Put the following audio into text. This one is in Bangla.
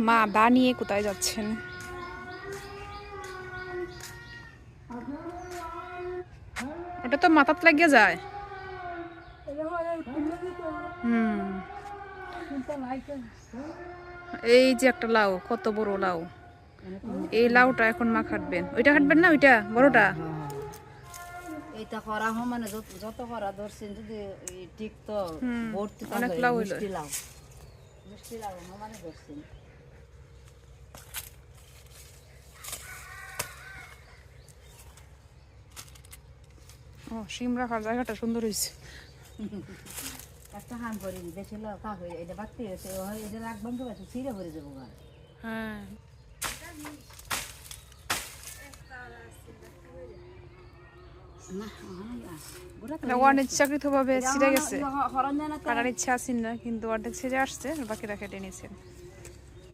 মা বানিয়ে কোথায় যাচ্ছেন? এটা তো মাথাত লাগিয়ে যায়। এই যে একটা লাউ, কত বড় লাউ। এই লাউটা এখন মা কাটবেন। ওইটা কাটবেন না, ওইটা বড়টা? এইটা করা হয় মানে যত করা ধরছেন যদি ঠিক তো ভর্তি অনেক লাউ হইলো। মিষ্টি লাউ মানে ধরছেন। ও, শিম রাখার জায়গাটা সুন্দর হয়েছে। একটা হান করি বেশি লাউ কাক এটা বাড়তি হয়েছে এটা রাখবেন তো বেশি ছিঁড়ে ভরে যাবো। হ্যাঁ, অনেক চাকরি তো ভাবে ছিঁড়ে গেছে। কাটার ইচ্ছা আছে না, কিন্তু অর্ধেক ছিঁড়ে আসছে, বাকিরা কেটে নিয়েছেন।